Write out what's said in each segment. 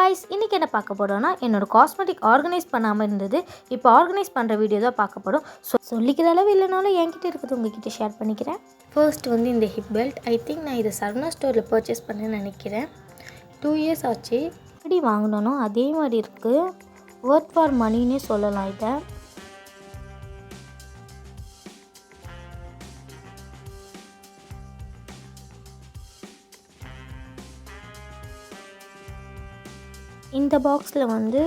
guys, இன்னைக்கு என்ன பார்க்க போறோம்னா என்னோட காஸ்மெட்டிக் ஆர்கனைஸ் பண்ணாமல் இருந்தது. இப்போ ஆர்கனைஸ் பண்ணுற வீடியோ தான் பார்க்க போகிறோம். சொல்லிக்கிற அளவு இல்லைனாலும் என்கிட்ட இருக்கிறது உங்ககிட்ட ஷேர் பண்ணிக்கிறேன். ஃபர்ஸ்ட் வந்து இந்த ஹிப் பெல்ட், ஐ திங்க் நான் இதை சரவணா ஸ்டோரில் பர்ச்சேஸ் பண்ணேன்னு நினைக்கிறேன். 2 years ஆச்சு. எப்படி வாங்கினோனோ அதே மாதிரி இருக்குது. ஒர்த் ஃபார் மணின்னே சொல்லலாம் இதை. இந்த பாக்ஸில் வந்து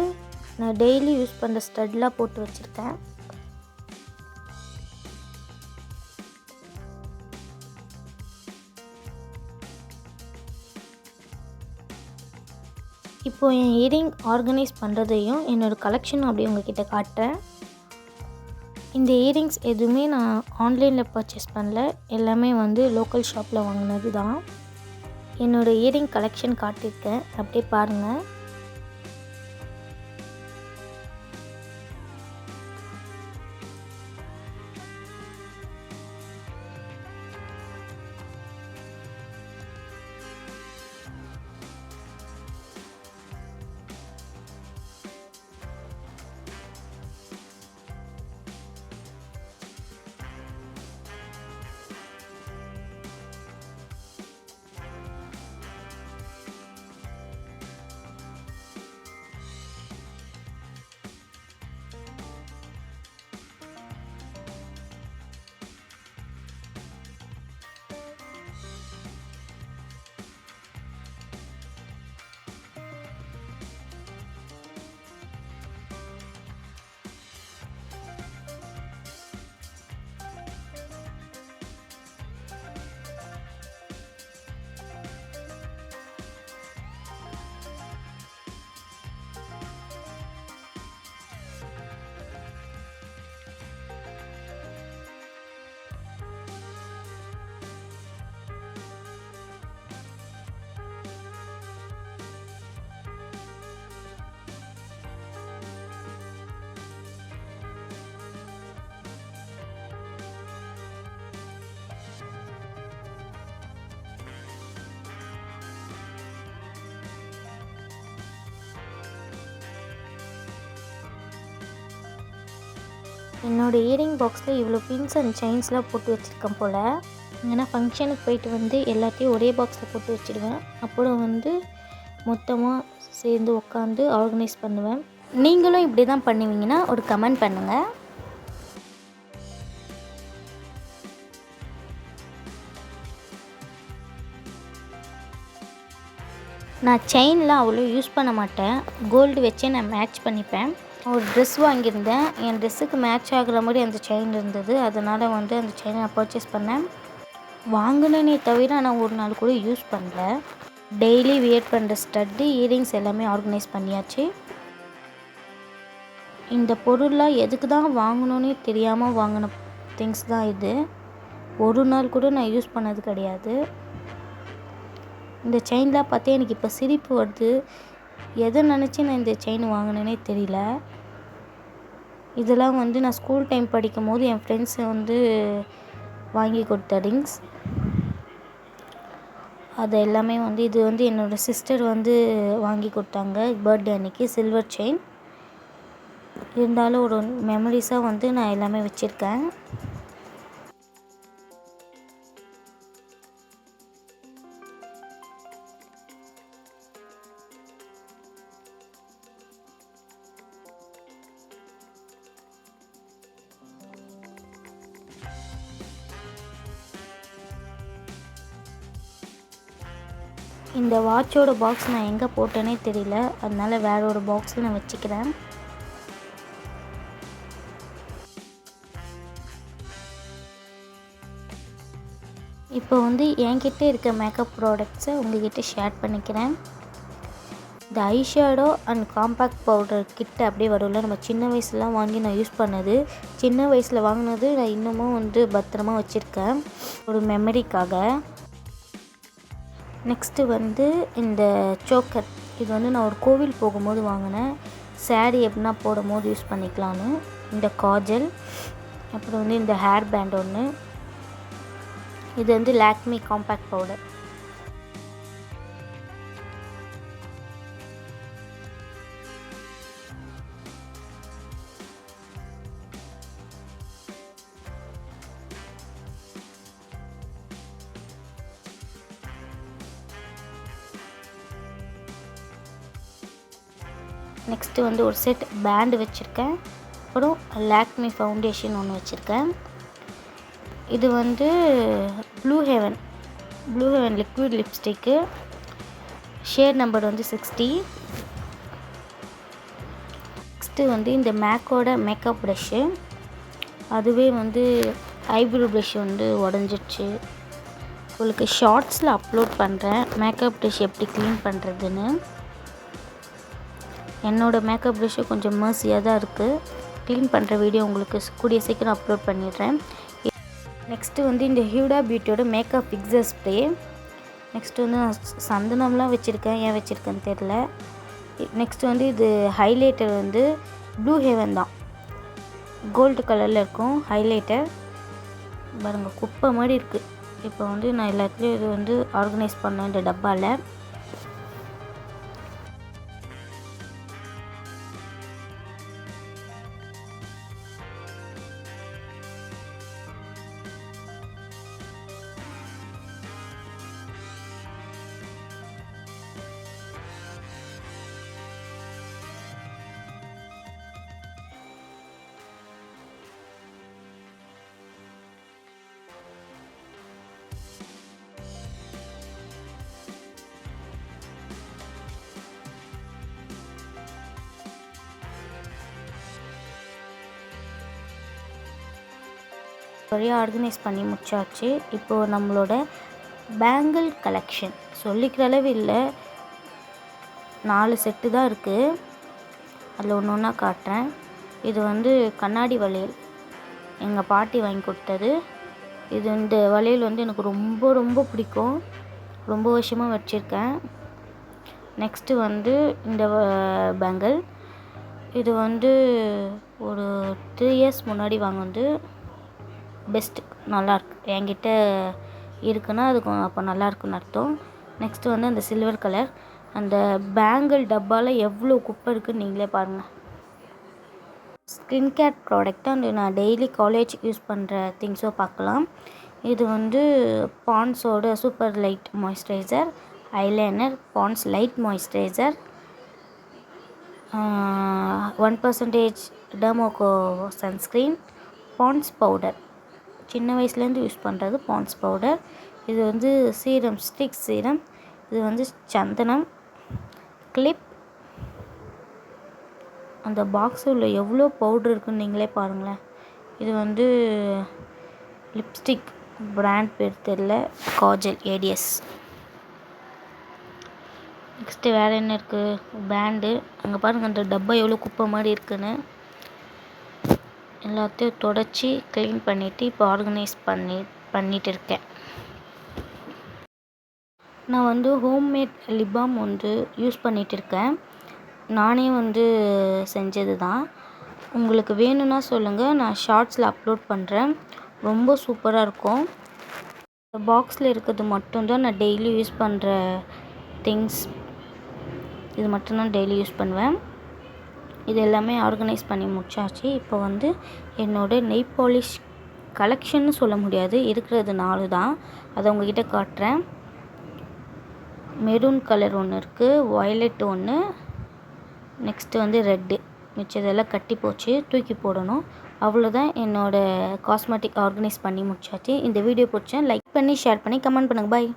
நான் டெய்லி யூஸ் பண்ணுற ஸ்டட்லாம் போட்டு வச்சுருக்கேன். இப்போது என் இயரிங் ஆர்கனைஸ் பண்ணுறதையும் என்னோடய கலெக்ஷன் அப்படி உங்ககிட்ட காட்டுறேன். இந்த இயரிங்ஸ் எதுவுமே நான் ஆன்லைனில் பர்ச்சேஸ் பண்ணல, எல்லாமே வந்து லோக்கல் ஷாப்பில் வாங்கினது தான். என்னோடய இயரிங் கலெக்ஷன் காட்டியிருக்கேன், அப்படியே பாருங்கள். என்னோடய இயரிங் பாக்ஸில் இவ்வளோ பின்ஸ் அண்ட் செயின்ஸ்லாம் போட்டு வச்சுருக்கேன் போல். ஏன்னா ஃபங்க்ஷனுக்கு போயிட்டு வந்து எல்லாத்தையும் ஒரே பாக்ஸில் போட்டு வச்சுடுவேன். அப்புறம் வந்து மொத்தமாக சேர்ந்து உட்காந்து ஆர்கனைஸ் பண்ணுவேன். நீங்களும் இப்படி தான் பண்ணுவீங்கன்னா ஒரு கமெண்ட் பண்ணுங்கள். நான் செயின்லாம் அவ்வளோ யூஸ் பண்ண மாட்டேன், கோல்டு வச்சே நான் மேட்ச் பண்ணிப்பேன். ஒரு ட்ரெஸ் வாங்கியிருந்தேன், என் ட்ரெஸ்ஸுக்கு மேட்ச் ஆகிற மாதிரி அந்த செயின் இருந்தது, அதனால் வந்து அந்த செயினை நான் பர்ச்சேஸ் பண்ணேன். வாங்கினேனே தவிர நான் ஒரு நாள் கூட யூஸ் பண்ணல. டெய்லி வியர் பண்ணுற ஸ்டட்டு, இயரிங்ஸ் எல்லாமே ஆர்கனைஸ் பண்ணியாச்சு. இந்த பொருள்லாம் எதுக்கு தான் வாங்கணுன்னே தெரியாமல் வாங்கின திங்ஸ் தான் இது. ஒரு நாள் கூட நான் யூஸ் பண்ணது கிடையாது. இந்த செயின்லாம் பார்த்தே எனக்கு இப்போ சிரிப்பு வருது. எதை நினச்சி நான் இந்த செயின் வாங்கினேனே தெரியல. இதெல்லாம் வந்து நான் ஸ்கூல் டைம் படிக்கும் போது என் ஃப்ரெண்ட்ஸை வந்து வாங்கி கொடுத்த ரிங்ஸ். அது எல்லாமே வந்து இது வந்து என்னோடய சிஸ்டர் வந்து வாங்கி கொடுத்தாங்க பர்த்டே அன்னைக்கு. சில்வர் செயின் இருந்தாலும் ஒரு மெமரிஸாக வந்து நான் எல்லாமே வச்சுருக்கேன். இந்த வாட்சோட பாக்ஸ் நான் எங்கே போட்டேனே தெரியல, அதனால் வேற ஒரு பாக்ஸில் நான் வச்சுக்கிறேன். இப்போ வந்து என்கிட்ட இருக்க மேக்கப் ப்ராடக்ட்ஸை உங்ககிட்ட ஷேர் பண்ணிக்கிறேன். இந்த ஐஷேடோ அண்ட் காம்பேக்ட் பவுடர் கிட்ட அப்படியே வரும்ல, நம்ம சின்ன வயசுலாம் வாங்கி நான் யூஸ் பண்ணது. சின்ன வயசில் வாங்கினது நான் இன்னமும் வந்து பத்திரமா வச்சுருக்கேன் ஒரு மெமரிக்காக. நெக்ஸ்ட்டு வந்து இந்த சோக்கர், இது வந்து நான் ஒரு கோவில் போகும்போது வாங்கினேன். சாரீ எப்படின்னா போடும் போது யூஸ் பண்ணிக்கலான்னு. இந்த காஜல், அப்புறம் வந்து இந்த ஹேர் பேண்ட் ஒன்று, இது வந்து லாக்மி காம்பேக்ட் பவுடர். நெக்ஸ்ட்டு வந்து ஒரு செட் பேண்டு வச்சுருக்கேன். அப்புறம் லாக்மி ஃபவுண்டேஷன் ஒன்று வச்சுருக்கேன். இது வந்து blue heaven liquid lipstick. Shade number வந்து 60. நெக்ஸ்ட்டு வந்து இந்த மேக்கோட மேக்கப் ப்ரஷ்ஷு. அதுவே வந்து ஐப்ரோ ப்ரஷ் வந்து உடஞ்சிடுச்சு. உங்களுக்கு ஷார்ட்ஸில் அப்லோட் பண்ணுறேன் மேக்கப் ப்ரஷ் எப்படி க்ளீன் பண்ணுறதுன்னு. என்னோடய மேக்கப் ப்ரஷ்ஷு கொஞ்சம் மேர்ஸியாக தான் இருக்குது. க்ளீன் பண்ணுற வீடியோ உங்களுக்கு கூடிய சீக்கிரம் அப்லோட் பண்ணிடுறேன். நெக்ஸ்ட்டு வந்து இந்த ஹியூடா பியூட்டியோட மேக்கப் ஃபிக்ஸர் ஸ்ப்ரே. நெக்ஸ்ட்டு வந்து நான் சந்தனம்லாம் வச்சுருக்கேன், ஏன் வச்சுருக்கேன்னு தெரில. நெக்ஸ்ட்டு வந்து இது ஹைலைட்டர் வந்து ப்ளூ ஹெவன் தான், கோல்டு கலரில் இருக்கும் ஹைலைட்டர். பாருங்கள் குப்பை மாதிரி இருக்குது. இப்போ வந்து நான் எல்லாத்துலேயும் இது வந்து ஆர்கனைஸ் பண்ணேன் இந்த டப்பாவில். வழியாக ஆர்கனைஸ் பண்ணி முடிச்சாச்சு. இப்போது நம்மளோட பேங்கிள் கலெக்ஷன் சொல்லிக்கிற அளவு இல்லை, 4 செட்டு தான் இருக்குது. அதில் ஒன்று ஒன்றா காட்டுறேன். இது வந்து கண்ணாடி வளையல், எங்கள் பாட்டி வாங்கி கொடுத்தது. இந்த வளையல் வந்து எனக்கு ரொம்ப ரொம்ப பிடிக்கும், ரொம்ப வருஷமாக வச்சுருக்கேன். நெக்ஸ்ட்டு வந்து இந்த பேங்கிள், இது வந்து ஒரு 3 இயர்ஸ் முன்னாடி வாங்கினது. பெஸ்ட்டு, நல்லாயிருக்கு. என்கிட்ட இருக்குன்னா அதுக்கு அப்போ நல்லாயிருக்குன்னு அர்த்தம். நெக்ஸ்ட்டு வந்து அந்த சில்வர் கலர், அந்த பேங்கிள் டப்பாவில் எவ்வளோ குப்பை இருக்குதுன்னு நீங்களே பாருங்கள். ஸ்கின் கேர் ப்ராடக்ட் தான் நான் டெய்லி காலேஜ் யூஸ் பண்ணுற திங்ஸோ பார்க்கலாம். இது வந்து பாண்ட்ஸோட super light moisturiser, eyeliner, Pond's light moisturiser, 1% Dermaco sunscreen, Pond's powder, சின்ன வயசுலேருந்து யூஸ் பண்ணுறது பாண்ட்ஸ் பவுடர். இது வந்து சீரம், ஸ்டிக் சீரம். இது வந்து சந்தனம், கிளிப். அந்த பாக்ஸில் எவ்வளோ பவுட்ரு இருக்குதுன்னு நீங்களே பாருங்களேன். இது வந்து லிப்ஸ்டிக், பிராண்ட் பேர் தெரில, காஜல், ஏடிஎஸ். நெக்ஸ்ட்டு வேறு என்ன இருக்குது, பேண்டு. அங்கே பாருங்கள் அந்த டப்பா எவ்வளோ குப்பை மாதிரி இருக்குதுன்னு. எல்லாத்தையும் தொடச்சி க்ளீன் பண்ணிவிட்டு இப்போ ஆர்கனைஸ் பண்ணிகிட்டு இருக்கேன். நான் வந்து ஹோம்மேட் லிப் பாம் வந்து யூஸ் பண்ணிகிட்டு இருக்கேன். நானே வந்து செஞ்சது தான். உங்களுக்கு வேணும்னா சொல்லுங்கள், நான் ஷார்ட்ஸில் அப்லோட் பண்ணுறேன். ரொம்ப சூப்பராக இருக்கும். பாக்ஸில் இருக்கிறது மட்டும்தான் நான் டெய்லி யூஸ் பண்ணுற திங்ஸ். இது மட்டும்தான் டெய்லி யூஸ் பண்ணுவேன். இது எல்லாமே ஆர்கனைஸ் பண்ணி முடிச்சாச்சு. இப்போ வந்து என்னோடய நெய் பாலிஷ் கலெக்ஷன்னு சொல்ல முடியாது, இருக்கிறது 4 தான். அதை உங்ககிட்ட காட்டுறேன். மெரூன் கலர் ஒன்று இருக்குது, வயலட் ஒன்று, நெக்ஸ்ட்டு வந்து ரெட்டு. மிச்சதெல்லாம் கட்டி போச்சு, தூக்கி போடணும். அவ்வளோதான், என்னோடய காஸ்மெட்டிக் ஆர்கனைஸ் பண்ணி முடிச்சாச்சு. இந்த வீடியோ பிடிச்சா லைக் பண்ணி, ஷேர் பண்ணி, கமெண்ட் பண்ணுங்கள். பாய்.